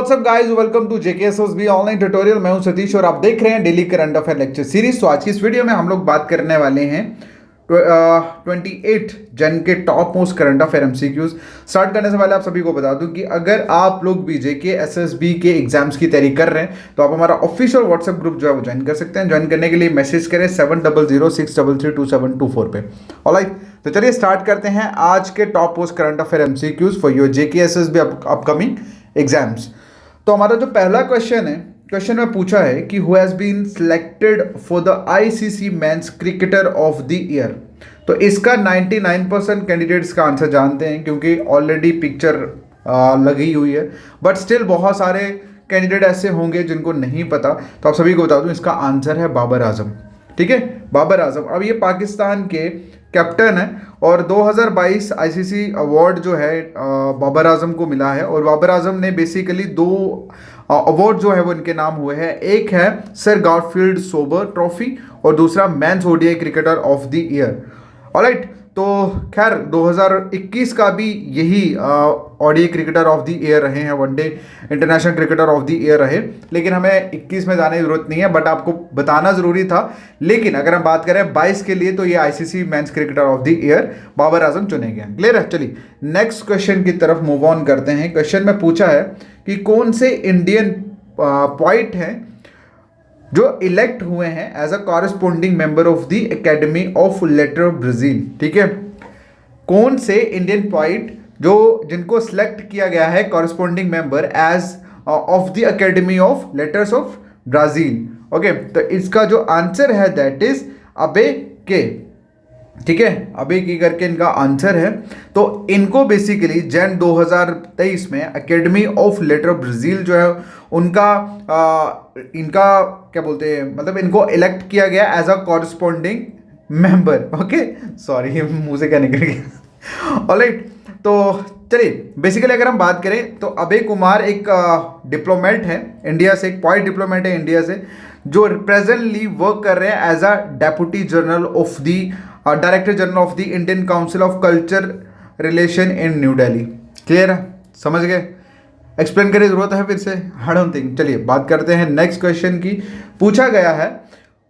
WhatsApp guys, welcome to JKSSB online tutorial. मैं हूं सतीश और आप देख रहे हैं daily current affair lecture series. तो आज की इस वीडियो में हम लोग बात करने वाले हैं 28 जन के top most current affair MCQs. Start करने से पहले आप सभी को बता दूं कि अगर आप लोग भी जेकेएसएसबी के एग्जाम्स की तैयारी कर रहे हैं तो आप हमारा ऑफिशियल व्हाट्सएप ग्रुप जो है वो ज्वाइन कर सकते हैं। ज्वाइन करने के लिए मैसेज करें 7006332724 पे। ऑलराइट, तो चलिए स्टार्ट करते हैं आज के top most current affair MCQs for your JKSSB upcoming exams. तो हमारा जो पहला क्वेश्चन है, क्वेश्चन में पूछा है कि who has been selected for the ICC men's cricketer of the year. तो इसका 99% कैंडिडेट्स का आंसर जानते हैं क्योंकि ऑलरेडी पिक्चर लगी हुई है, बट स्टिल बहुत सारे कैंडिडेट ऐसे होंगे जिनको नहीं पता। तो आप सभी को बता दूं, इसका आंसर है बाबर आजम। ठीक है, बाबर आजम। अब ये पाकिस्तान के कैप्टन है और 2022 आईसीसी अवार्ड जो है बाबर आजम को मिला है। और बाबर आजम ने बेसिकली दो अवार्ड जो है वो इनके नाम हुए हैं। एक है सर गारफील्ड सोबर ट्रॉफी और दूसरा men's ODI cricketer of the year. Alright, तो खैर 2021 का भी यही ODI cricketer of the year रहे हैं, one day international cricketer of the year रहे। लेकिन हमें 21 में जाने की जरूरत नहीं है, बट आपको बताना जरूरी था। लेकिन अगर हम बात करें 22 के लिए तो ये ICC men's cricketer of the year Babar Azam चुने गए। क्लियर है? चलिए नेक्स्ट क्वेश्चन की तरफ मूव ऑन करते हैं। क्वेश्चन में पूछा है कि कौन से इंडियन पोइट हैं जो इलेक्ट हुए हैं as a corresponding member of the academy of letter Brazil. ठीक है, कौन से इंडियन पोइट जो जिनको सिलेक्ट किया गया है corresponding member as of the academy of letters of Brazil. Okay, तो इसका जो आंसर है दैट इज अबे के। ठीक है, अबे की करके इनका आंसर है। तो इनको बेसिकली जन 2023 में academy of letter of Brazil जो है उनका इनका क्या बोलते हैं, मतलब इनको इलेक्ट किया गया as a corresponding member. Okay, sorry मुंह से क्या निकल गया। ऑलराइट, तो चलिए बेसिकली अगर हम बात करें तो अभय कुमार एक डिप्लोमेट है इंडिया से, एक पॉइंट डिप्लोमेट है इंडिया से, जो प्रेजेंटली वर्क कर रहे हैं as a deputy general of the director general of the Indian council of culture relation in New Delhi. Clear है? समझ गए? एक्सप्लेन करने की जरूरत है फिर से? I don't think. चलिए बात करते हैं नेक्स्ट क्वेश्चन की। पूछा गया है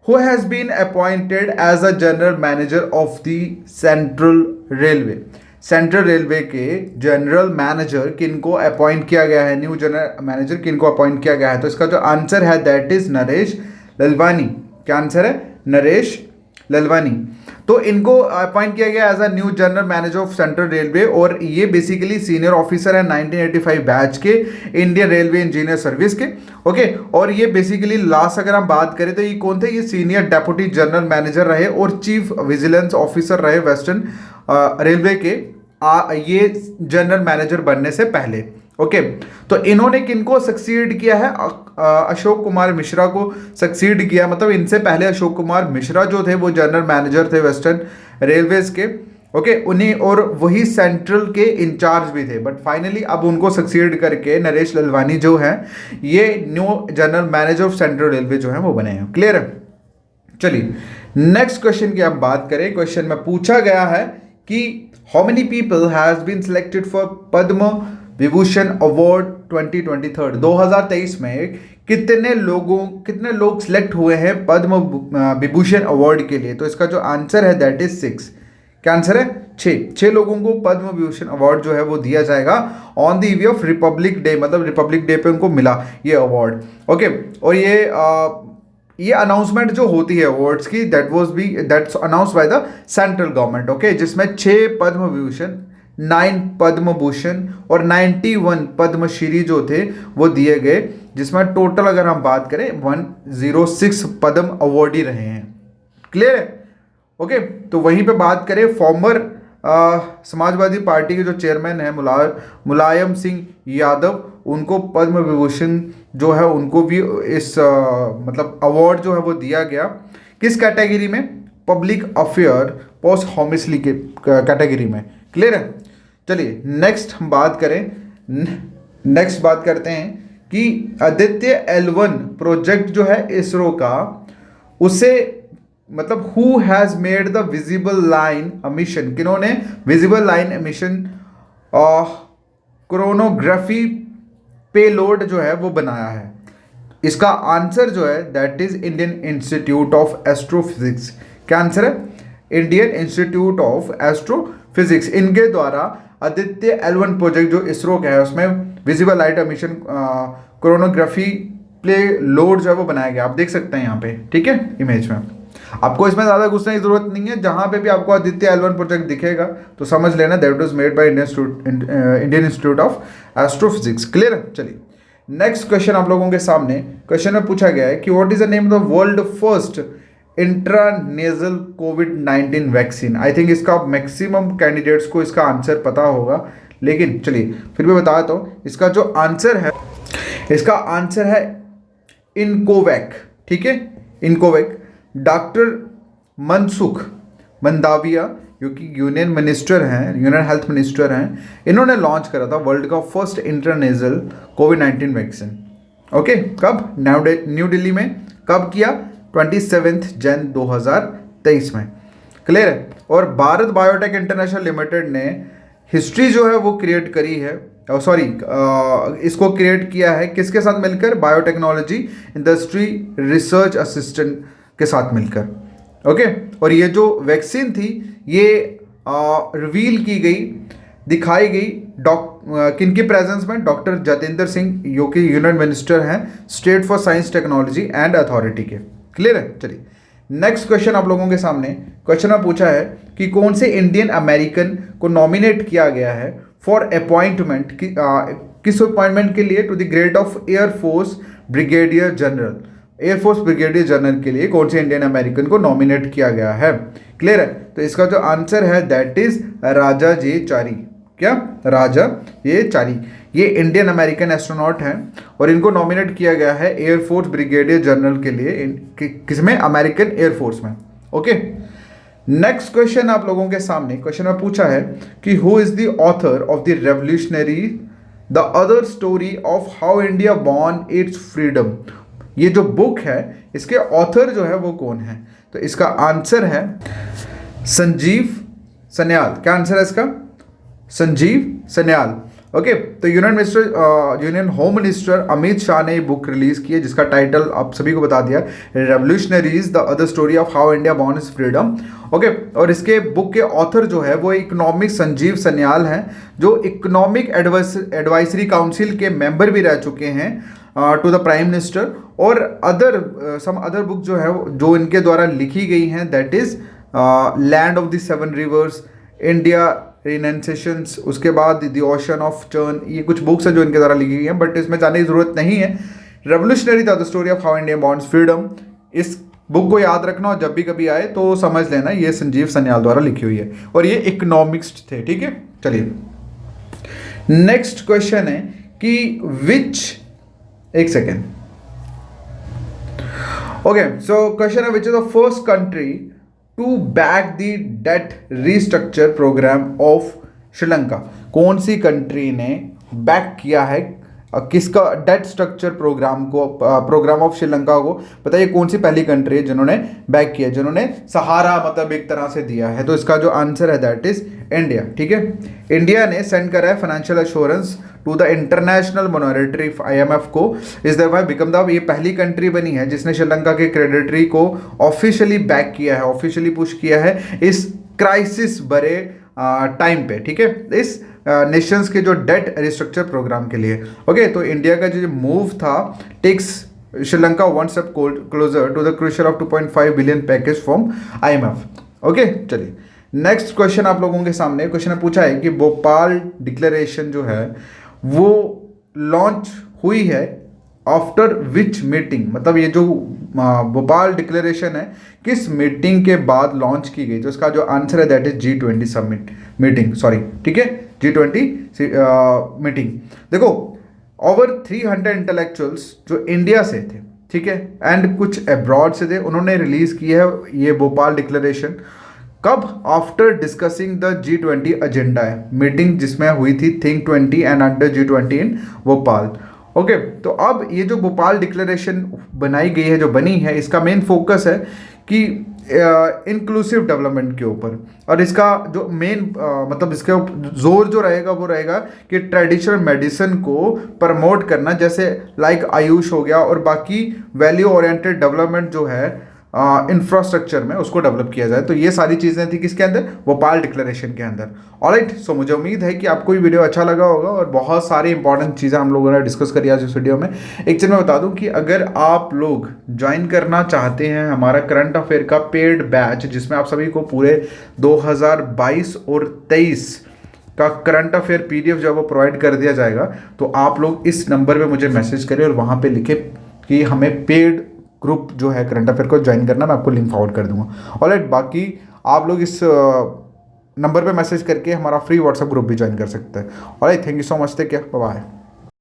who has been appointed as a general manager of the central railway. Central railway के जनरल मैनेजर किनको अपॉइंट किया गया है, न्यू जनरल मैनेजर किनको अपॉइंट किया गया है। तो इसका जो आंसर है दैट इज नरेश ललवानी। क्या आंसर है? नरेश ललवानी। तो इनको अपॉइंट किया गया as a new general manager of central railway और ये बेसिकली सीनियर ऑफिसर है 1985 बैच के इंडियन रेलवे इंजीनियर सर्विस के। ओके, और ये बेसिकली लास्ट अगर हम बात करें तो ये कौन थे? ये सीनियर डेप्यूटी जनरल मैनेजर रहे और चीफ विजिलेंस ऑफिसर रहे वेस्टर्न रेलवे के ये जनरल मैनेजर बनने से पहले। ओके, तो इन्होंने किनको सक्सीड किया है? अशोक कुमार मिश्रा को सक्सीड किया। मतलब इनसे पहले अशोक कुमार मिश्रा जो थे वो जनरल मैनेजर थे वेस्टर्न रेलवेज के। ओके, उन्हीं और वही सेंट्रल के इंचार्ज भी थे, बट फाइनली अब उनको सक्सीड करके नरेश ललवानी जो है ये new general manager of central railway जो है वो बने हैं। क्लियर है? चलिए नेक्स्ट क्वेश्चन की आप बात करें। क्वेश्चन में पूछा गया है कि how many people has been selected for Padma Vibhushan award 2023। 2023 में कितने लोग सिलेक्ट हुए हैं पद्म विभूषण अवार्ड के लिए। तो इसका जो आंसर है दैट इज 6। क्या आंसर है? 6 लोगों को पद्म विभूषण अवार्ड जो है वो दिया जाएगा on the eve of Republic day. मतलब रिपब्लिक डे पे उनको मिला ये अवार्ड। ओके, और ये अनाउंसमेंट जो होती है अवार्ड्स की that's announced by the central government. Okay, जिसमें 6 पद्म विभूषण, 9 पद्म भूषण और 91 पद्मश्री जो थे वो दिए गए, जिसमें टोटल अगर हम बात करें 106 पद्म अवार्डी रहे हैं। क्लियर है? ओके, तो वहीं पे बात करें फॉर्मर समाजवादी पार्टी के जो चेयरमैन हैं मुलायम सिंह यादव, उनको पद्म विभूषण जो है उनको भी इस मतलब अवार्ड जो है वो दिया गया। किस कैटेगरी में? पब्लिक अफेयर पोस्ट हॉमिसली के कैटेगरी में। क्लियर है? चलिए नेक्स्ट हम बात करते हैं कि आदित्य L1 प्रोजेक्ट जो है इसरो का, उसे मतलब who has made the visible line emission. किन्होंने visible line emission coronagraphy payload जो है वो बनाया है? इसका आंसर जो है that is Indian institute of astrophysics. क्या आंसर है? Indian institute of astrophysics. इनके द्वारा आदित्य L1 प्रोजेक्ट जो इसरो का है उसमें visible light emission coronagraphy payload जो है वो बनाया गया। आप देख सकते हैं यहाँ पे, ठीक है, इमेज में। आपको इसमें ज़्यादा घुसने की जरूरत नहीं है, जहाँ पे भी आपको आदित्य L1 प्रोजेक्ट दिखेगा तो समझ लेना that was made by Indian institute of astrophysics. Clear है? चलिए नेक्स्ट क्वेश्चन आप लोगों के सामने। क्वेश्चन में पूछा गया है कि what is the name of the world first intranasal covid vaccine. I think इसका मैक्सिमम कैंडिडेट्स को इसका आंसर पता होगा, लेकिन चलिए फिर भी बताता हूँ। इसका जो आंसर है, इसका आंसर है इनकोवैक, ठीक है, इनकोवैक। डॉक्टर मनसुख मंदाविया जो कि यूनियन मिनिस्टर हैं, यूनियन हेल्थ मिनिस्टर हैं, इन्होंने लॉन्च करा था वर्ल्ड का फर्स्ट इंट्रानेजल कोविड-19 वैक्सीन। ओके, कब? न्यू दिल्ली में। कब किया? 27 जन 2023 में। क्लियर है? और भारत बायोटेक इंटरनेशनल लिमिटेड ने हिस्ट्री जो है वो क्रिएट करी है, सॉरी इसको क्रिएट किया है किसके साथ मिलकर? बायोटेक्नोलॉजी इंडस्ट्री रिसर्च असिस्टेंट के साथ मिलकर। ओके, और ये जो वैक्सीन थी ये रिवील की गई, दिखाई गई किनकी प्रेजेंस में? डॉक्टर जितेंद्र सिंह जो कि यूनियन मिनिस्टर हैं state for science technology and authority के। क्लियर है? चलिए नेक्स्ट क्वेश्चन आप लोगों के सामने। क्वेश्चन में पूछा है कि कौन से इंडियन अमेरिकन को नॉमिनेट किया गया है फॉर अपॉइंटमेंट, किस अपॉइंटमेंट के लिए? To the grade of air force brigadier general. Air force brigadier general के लिए कौन से इंडियन अमेरिकन को नॉमिनेट किया गया है? क्लियर है? तो इसका जो आंसर है दैट इज राजा जे चारी। क्या? राजा जे चारी। ये इंडियन अमेरिकन एस्ट्रोनॉट हैं और इनको नॉमिनेट किया गया है एयरफोर्स ब्रिगेडियर जनरल के लिए, किसमें? अमेरिकन एयरफोर्स में। ओके, नेक्स्ट क्वेश्चन आप लोगों के सामने। क्वेश्चन में पूछा है कि who is the author of the revolutionary the other story of how India won it's freedom. ये जो बुक है इसके ऑथर जो है वो कौन है? तो इसका आंसर है संजीव सन्याल। क्या आंसर है इसका? संजीव सन्याल। ओके, तो union home minister Amit Shah ने बुक रिलीज की है जिसका टाइटल आप सभी को बता दिया, revolutionaries the other story of how India won it's freedom. Okay, और इसके बुक के ऑथर जो है वो इकोनॉमिक संजीव सन्याल हैं जो इकोनॉमिक एडवाइजरी काउंसिल के मेंबर भी रह चुके हैं टू द प्राइम मिनिस्टर। और सम अदर बुक जो है जो इनके द्वारा लिखी गई हैं that is land of the seven rivers, India renaissances, उसके बाद द ओशन ऑफ टर्न। ये कुछ बुक्स हैं जो इनके द्वारा लिखी गई हैं, बट इसमें जाने की जरूरत नहीं है। Revolutionary the story of how India wants freedom, इस बुक को याद रखना और जब भी कभी आए तो समझ लेना ये संजीव सन्याल द्वारा लिखी हुई है और ये इकोनॉमिक्स थे। ठीक है, चलिए नेक्स्ट क्वेश्चन है कि एक सेकेंड। ओके, सो क्वेश्चन है which is the first country to back the debt restructure program of Sri Lanka. कौन सी कंट्री ने बैक किया है किसका? डेट स्ट्रक्चर प्रोग्राम को, प्रोग्राम ऑफ श्रीलंका को। बताइए कौन सी पहली कंट्री है जिन्होंने बैक किया, जिन्होंने सहारा मतलब एक तरह से दिया है? तो इसका जो आंसर है दैट इज इंडिया। ठीक है, इंडिया ने सेंड करा है financial assurance to the international monetary IMF को। इस दफा बिकम द ये पहली कंट्री बनी है जिसने श्रीलंका के क्रेडिटरी को ऑफिशियली बैक किया है, ऑफिशियली पुश किया है इस क्राइसिस भरे टाइम पे। ठीक है, इस नेशंस के जो डेट रिस्ट्रक्चर प्रोग्राम के लिए। ओके, तो इंडिया का जो मूव था takes Sri Lanka one step closer to the crucial of 2.5 billion package from IMF। Okay, चलिए नेक्स्ट क्वेश्चन आप लोगों के सामने। क्वेश्चन ने पूछा है कि भोपाल डिक्लेरेशन जो है वो लॉन्च हुई है आफ्टर विच मीटिंग, मतलब ये जो भोपाल डिक्लेरेशन है किस मीटिंग के बाद लॉन्च की गई? तो इसका जो आंसर है that is G20 summit meeting, sorry, ठीक है, G20 मीटिंग। देखो ओवर 300 इंटेलेक्चुअल्स जो इंडिया से थे, ठीक है, एंड कुछ अब्रॉड से थे, उन्होंने रिलीज की है ये भोपाल डिक्लेरेशन। कब? After discussing the G20 agenda है, मीटिंग जिसमें हुई थी think 20 and under G20 in Bhopal. Okay, तो अब ये जो भोपाल डिक्लेरेशन बनाई गई है, जो बनी है, इसका मेन फोकस है कि इंक्लूसिव डेवलपमेंट के ऊपर। और इसका जो मेन मतलब इसका जोर जो रहेगा वो रहेगा कि ट्रेडिशनल मेडिसिन को प्रमोट करना, जैसे लाइक आयुष हो गया, और बाकी वैल्यू ओरिएंटेड डेवलपमेंट जो है इंफ्रास्ट्रक्चर में उसको डेवलप किया जाए। तो ये सारी चीज़ें थी किसके अंदर, भोपाल डिक्लेरेशन के अंदर। ऑलराइट, सो मुझे उम्मीद है कि आपको ये वीडियो अच्छा लगा होगा और बहुत सारी इंपॉर्टेंट चीज़ें हम लोगों ने डिस्कस करी आज इस वीडियो में। एक चीज़ मैं बता दूं कि अगर आप लोग ज्वाइन करना चाहते हैं हमारा करंट अफेयर का पेड बैच, जिसमें आप सभी को पूरे 2022 और 23 का करंट अफेयर पीडीएफ जो है वो प्रोवाइड कर दिया जाएगा, तो आप लोग इस नंबर पे मुझे मैसेज करें और वहाँ पे लिखे कि हमें पेड ग्रुप जो है करंट अफेयर को ज्वाइन करना, मैं आपको लिंक फॉरवर्ड कर दूंगा। ऑलराइट, बाकी आप लोग इस नंबर पे मैसेज करके हमारा फ्री व्हाट्सएप ग्रुप भी ज्वाइन कर सकते हैं। Alright, thank you so much, take care, bye bye.